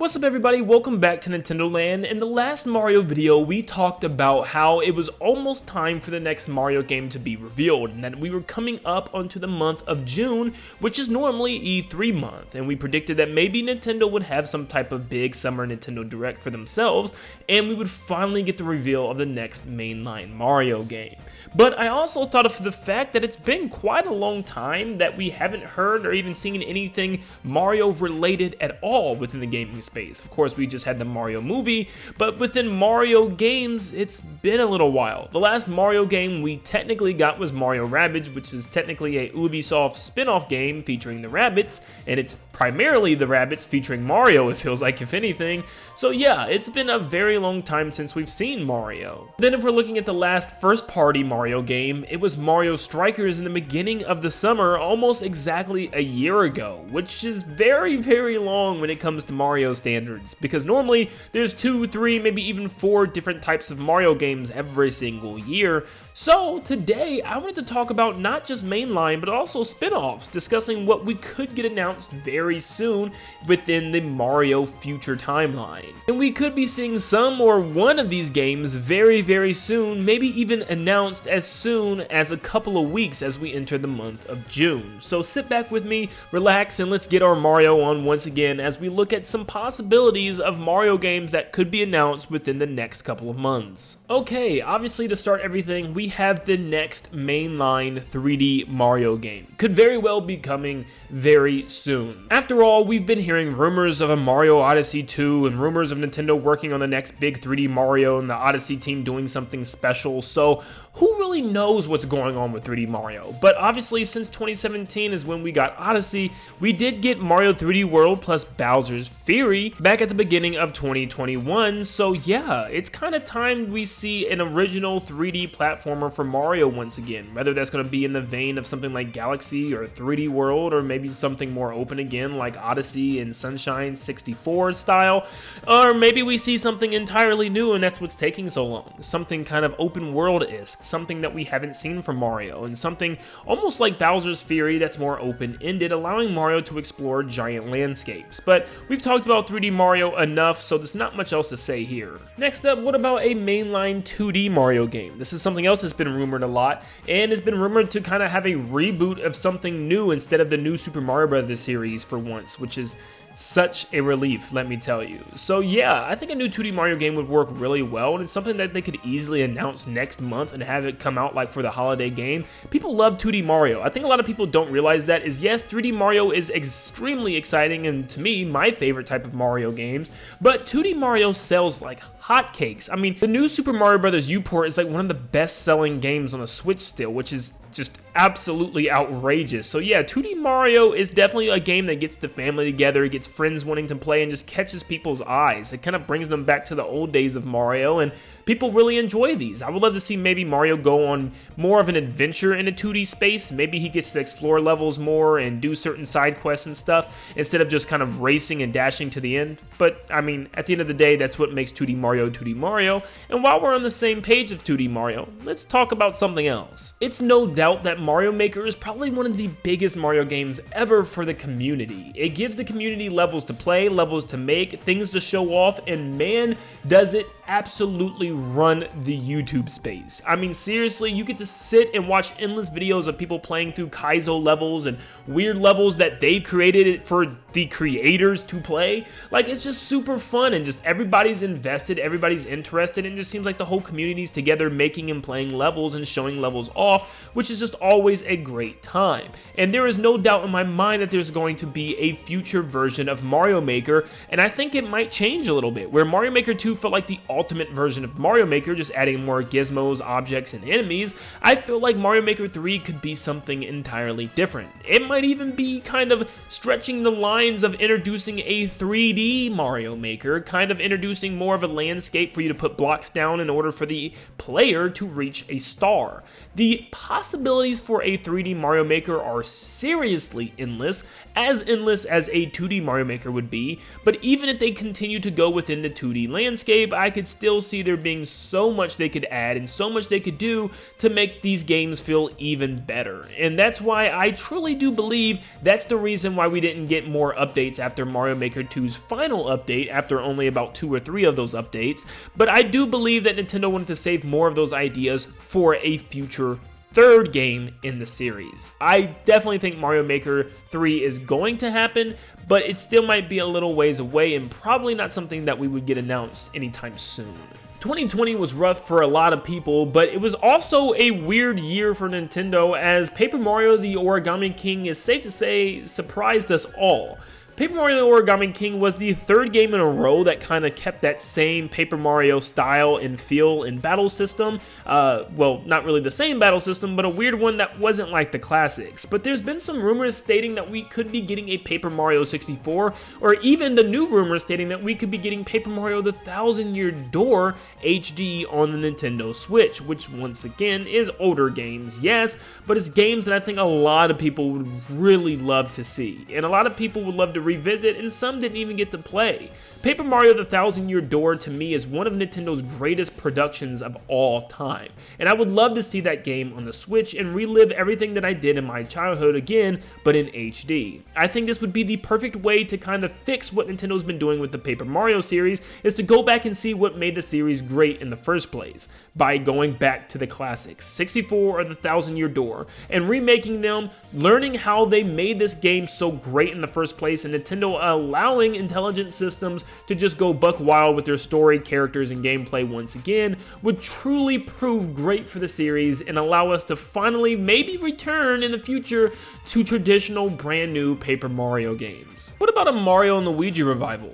What's up everybody, welcome back to Nintendo Land. In the last Mario video, we talked about how it was almost time for the next Mario game to be revealed, and that we were coming up onto the month of June, which is normally E3 month, and we predicted that maybe Nintendo would have some type of big summer Nintendo Direct for themselves, and we would finally get the reveal of the next mainline Mario game. But I also thought of the fact that it's been quite a long time that we haven't heard or even seen anything Mario related at all within the gaming space. Of course, we just had the Mario movie, but within Mario games, it's been a little while. The last Mario game we technically got was Mario Rabbids, which is technically a Ubisoft spin-off game featuring the Rabbids, and it's primarily the Rabbids featuring Mario, it feels like, if anything. So yeah, it's been a very long time since we've seen Mario. Then if we're looking at the last first-party Mario game, it was Mario Strikers in the beginning of the summer, almost exactly a year ago, which is very, very long when it comes to Mario standards, because normally there's 2, 3, maybe even 4 different types of Mario games every single year. So today I wanted to talk about not just mainline but also spin-offs, discussing what we could get announced very soon within the Mario future timeline. And we could be seeing some or one of these games very, very soon, maybe even announced as soon as a couple of weeks as we enter the month of June. So sit back with me, relax, and let's get our Mario on once again as we look at some possibilities of Mario games that could be announced within the next couple of months. Okay, obviously to start everything, we have the next mainline 3D Mario game. Could very well be coming very soon. After all, we've been hearing rumors of a Mario Odyssey 2 and rumors of Nintendo working on the next big 3D Mario and the Odyssey team doing something special, so who really knows what's going on with 3D Mario? But obviously, since 2017 is when we got Odyssey, we did get Mario 3D World plus Bowser's Fury back at the beginning of 2021, so yeah, it's kind of time we see an original 3D platformer for Mario once again, whether that's going to be in the vein of something like Galaxy or 3D World, or maybe something more open again like Odyssey and Sunshine 64 style, or maybe we see something entirely new and that's what's taking so long, something kind of open world-esque, something that we haven't seen from Mario, and something almost like Bowser's Fury that's more open-ended, allowing Mario to explore giant landscapes. But we've talked about 3D Mario enough, so there's not much else to say here. Next up, what about a mainline 2D Mario game? This is something else that's been rumored a lot, and it's been rumored to kind of have a reboot of something new instead of the new Super Mario Bros. Series for once, which is such a relief, let me tell you. So yeah, I think a new 2D Mario game would work really well, and it's something that they could easily announce next month and have it come out like for the holiday game. People love 2D Mario. I think a lot of people don't realize that is, yes, 3D Mario is extremely exciting and to me, my favorite type of Mario games, but 2D Mario sells like hotcakes. I mean, the new Super Mario Bros. U-port is like one of the best-selling games on the Switch still, which is just absolutely outrageous. So yeah, 2D Mario is definitely a game that gets the family together, gets friends wanting to play, and just catches people's eyes. It kind of brings them back to the old days of Mario, and people really enjoy these. I would love to see maybe Mario go on more of an adventure in a 2D space. Maybe he gets to explore levels more and do certain side quests and stuff, instead of just kind of racing and dashing to the end. But, I mean, at the end of the day, that's what makes 2D Mario 2D Mario. And while we're on the same page of 2D Mario, let's talk about something else. It's no doubt that Mario Maker is probably one of the biggest Mario games ever for the community. It gives the community levels to play, levels to make, things to show off, and man, does it absolutely run the YouTube space. I mean, seriously, you get to sit and watch endless videos of people playing through Kaizo levels and weird levels that they've created for the creators to play. Like, it's just super fun, and just everybody's invested, everybody's interested, and it just seems like the whole community's together making and playing levels and showing levels off, which is just always a great time. And there is no doubt in my mind that there's going to be a future version of Mario Maker, and I think it might change a little bit, where Mario Maker 2 felt like the ultimate version of Mario Maker, just adding more gizmos, objects, and enemies. I feel like Mario Maker 3 could be something entirely different. It might even be kind of stretching the lines of introducing a 3D Mario Maker, kind of introducing more of a landscape for you to put blocks down in order for the player to reach a star. The possibilities for a 3D Mario Maker are seriously endless as a 2D Mario Maker would be, but even if they continue to go within the 2D landscape, I could could still see there being so much they could add and so much they could do to make these games feel even better. And that's why I truly do believe that's the reason why we didn't get more updates after Mario Maker 2's final update, after only about 2 or 3 of those updates. But I do believe that Nintendo wanted to save more of those ideas for a future third game in the series. I definitely think Mario Maker 3 is going to happen, but it still might be a little ways away and probably not something that we would get announced anytime soon. 2020 was rough for a lot of people, but it was also a weird year for Nintendo, as Paper Mario the Origami King is safe to say surprised us all. Paper Mario the Origami King was the third game in a row that kind of kept that same Paper Mario style and feel and battle system. Well, not really the same battle system, but a weird one that wasn't like the classics. But there's been some rumors stating that we could be getting a Paper Mario 64, or even the new rumors stating that we could be getting Paper Mario the Thousand Year Door HD on the Nintendo Switch, which once again is older games, yes, but it's games that I think a lot of people would really love to see, and a lot of people would love to revisit, and some didn't even get to play. Paper Mario the Thousand Year Door to me is one of Nintendo's greatest productions of all time, and I would love to see that game on the Switch and relive everything that I did in my childhood again, but in HD. I think this would be the perfect way to kind of fix what Nintendo's been doing with the Paper Mario series, is to go back and see what made the series great in the first place, by going back to the classics, 64 or the Thousand Year Door, and remaking them, learning how they made this game so great in the first place, and Nintendo allowing Intelligent Systems to just go buck wild with their story, characters, and gameplay once again would truly prove great for the series and allow us to finally maybe return in the future to traditional brand new Paper Mario games. What about a Mario and Luigi revival?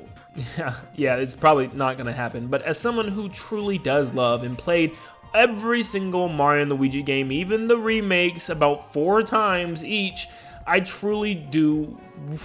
Yeah, it's probably not gonna happen, but as someone who truly does love and played every single Mario and Luigi game, even the remakes about 4 times each, I truly do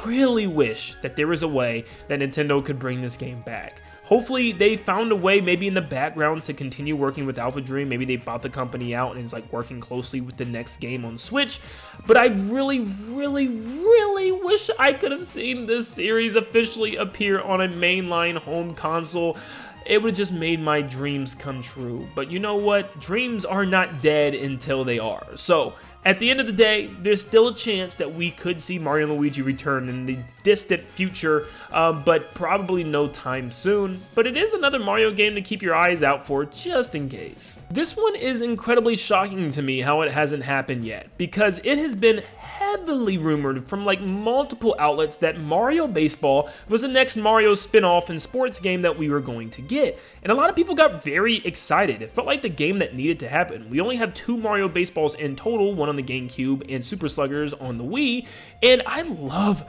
really wish that there was a way that Nintendo could bring this game back. Hopefully they found a way, maybe in the background, to continue working with Alpha Dream. Maybe they bought the company out and is like working closely with the next game on Switch. But I really wish I could have seen this series officially appear on a mainline home console. It would have just made my dreams come true. But you know what? Dreams are not dead until they are. So at the end of the day, there's still a chance that we could see Mario and Luigi return in the distant future, but probably no time soon. But it is another Mario game to keep your eyes out for, just in case. This one is incredibly shocking to me how it hasn't happened yet, because it has been heavily rumored from like multiple outlets that Mario Baseball was the next Mario spin-off and sports game that we were going to get. And a lot of people got very excited. It felt like the game that needed to happen. We only have 2 Mario Baseballs in total, one on the GameCube and Super Sluggers on the Wii, and I love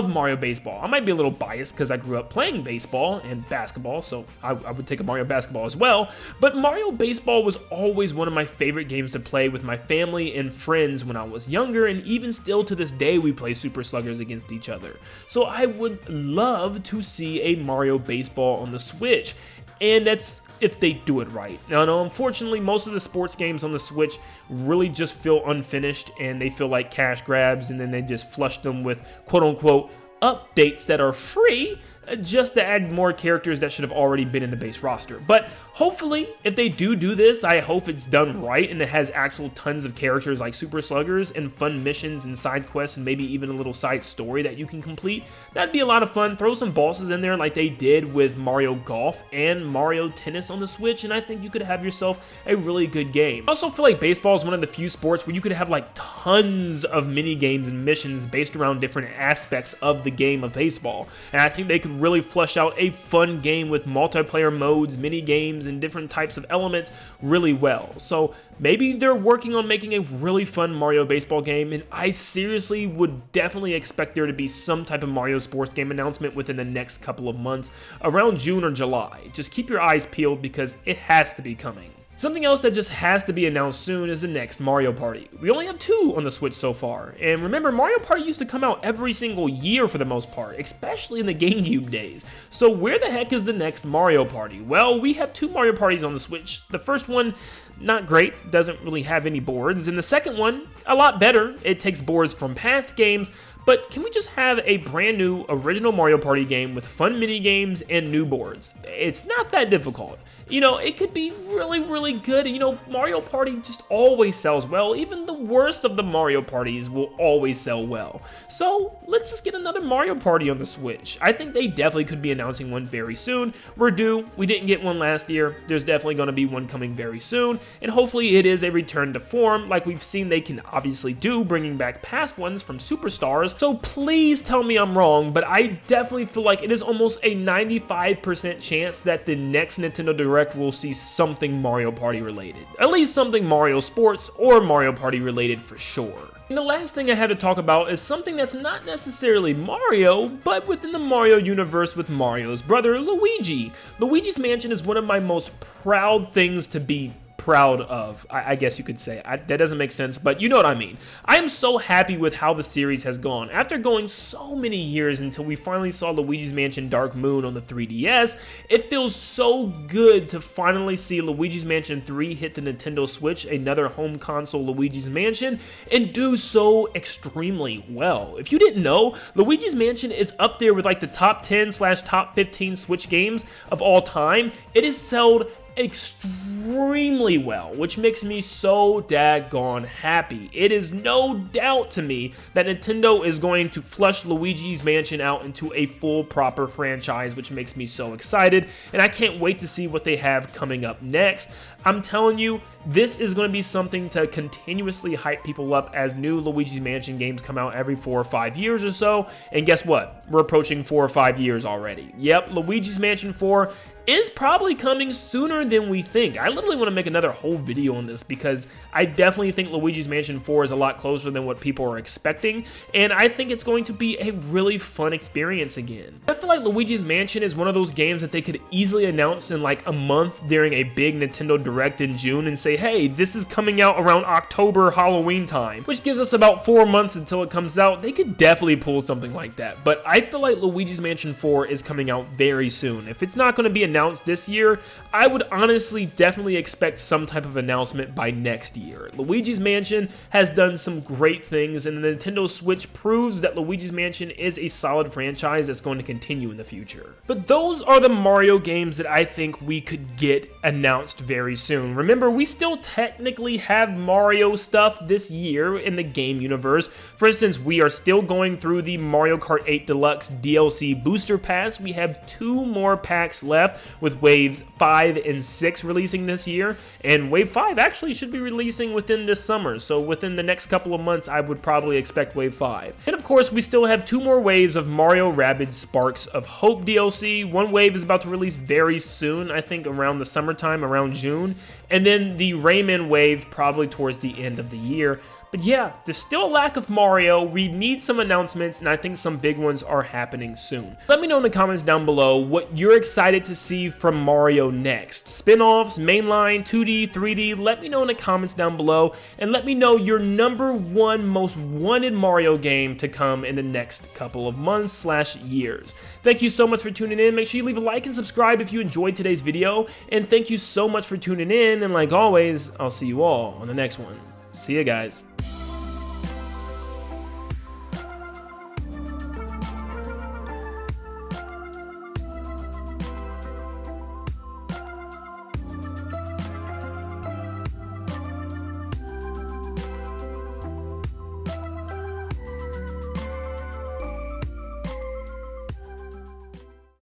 Mario Baseball. I might be a little biased because I grew up playing baseball and basketball, so I would take a Mario Basketball as well, but Mario Baseball was always one of my favorite games to play with my family and friends when I was younger, and even still to this day we play Super Sluggers against each other. So I would love to see a Mario Baseball on the Switch, and that's if they do it right. Now, unfortunately, most of the sports games on the Switch really just feel unfinished, and they feel like cash grabs, and then they just flush them with quote-unquote updates that are free, just to add more characters that should have already been in the base roster. But hopefully, if they do this, I hope it's done right and it has actual tons of characters like Super Sluggers and fun missions and side quests and maybe even a little side story that you can complete. That'd be a lot of fun. Throw some bosses in there like they did with Mario Golf and Mario Tennis on the Switch, and I think you could have yourself a really good game. I also feel like baseball is one of the few sports where you could have like tons of mini games and missions based around different aspects of the game of baseball, and I think they could really flesh out a fun game with multiplayer modes, mini games, and different types of elements really well. So maybe they're working on making a really fun Mario Baseball game, and I seriously would definitely expect there to be some type of Mario sports game announcement within the next couple of months, around June or July. Just keep your eyes peeled because it has to be coming. Something else that just has to be announced soon is the next Mario Party. We only have 2 on the Switch so far, and remember, Mario Party used to come out every single year for the most part, especially in the GameCube days. So where the heck is the next Mario Party? Well, we have 2 Mario Parties on the Switch. The first one, not great, doesn't really have any boards, and the second one, a lot better. It takes boards from past games, but can we just have a brand new original Mario Party game with fun mini games and new boards? It's not that difficult. You know, it could be really, really good. You know, Mario Party just always sells well. Even the worst of the Mario Parties will always sell well. So let's just get another Mario Party on the Switch. I think they definitely could be announcing one very soon. We're due. We didn't get one last year. There's definitely going to be one coming very soon. And hopefully it is a return to form like we've seen they can obviously do, bringing back past ones from Superstars. So please tell me I'm wrong, but I definitely feel like it is almost a 95% chance that the next Nintendo Direct will see something Mario Party related. At least something Mario Sports or Mario Party related for sure. And the last thing I had to talk about is something that's not necessarily Mario, but within the Mario universe with Mario's brother, Luigi. Luigi's Mansion is one of my most proud things to be proud of, I guess you could say. That doesn't make sense, but you know what I mean. I am so happy with how the series has gone. After going so many years until we finally saw Luigi's Mansion Dark Moon on the 3DS, it feels so good to finally see Luigi's Mansion 3 hit the Nintendo Switch, another home console Luigi's Mansion, and do so extremely well. If you didn't know, Luigi's Mansion is up there with like the top 10/top 15 Switch games of all time. It is sold extremely well, which makes me so daggone happy. It is no doubt to me that Nintendo is going to flush Luigi's Mansion out into a full proper franchise, which makes me so excited, and I can't wait to see what they have coming up next. I'm telling you, this is going to be something to continuously hype people up as new Luigi's Mansion games come out every 4 or 5 years or so, and guess what? We're approaching 4 or 5 years already. Yep, Luigi's Mansion 4 is probably coming sooner than we think. I literally want to make another whole video on this because I definitely think Luigi's Mansion 4 is a lot closer than what people are expecting, and I think it's going to be a really fun experience again. I feel like Luigi's Mansion is one of those games that they could easily announce in like a month during a big Nintendo Direct in June and say, hey, this is coming out around October, Halloween time, which gives us about 4 months until it comes out. They could definitely pull something like that, but I feel like Luigi's Mansion 4 is coming out very soon. If it's not going to be announced this year, I would honestly definitely expect some type of announcement by next year. Luigi's Mansion has done some great things, and the Nintendo Switch proves that Luigi's Mansion is a solid franchise that's going to continue in the future. But those are the Mario games that I think we could get announced very soon. Remember, we still technically have Mario stuff this year in the game universe. For instance, we are still going through the Mario Kart 8 Deluxe DLC Booster Pass. We have 2 more packs left, with Waves 5 and 6 releasing this year, and Wave 5 actually should be releasing within this summer, so within the next couple of months I would probably expect Wave 5. And of course we still have 2 more waves of Mario Rabbids Sparks of Hope DLC. One wave is about to release very soon, I think around the summertime, around June, and then the Rayman wave probably towards the end of the year. But yeah, there's still a lack of Mario. We need some announcements, and I think some big ones are happening soon. Let me know in the comments down below what you're excited to see from Mario next. Spin-offs, mainline, 2D, 3D, let me know in the comments down below, and let me know your #1 most wanted Mario game to come in the next couple of months/years. Thank you so much for tuning in. Make sure you leave a like and subscribe if you enjoyed today's video, and thank you so much for tuning in, and like always, I'll see you all on the next one. See ya, guys.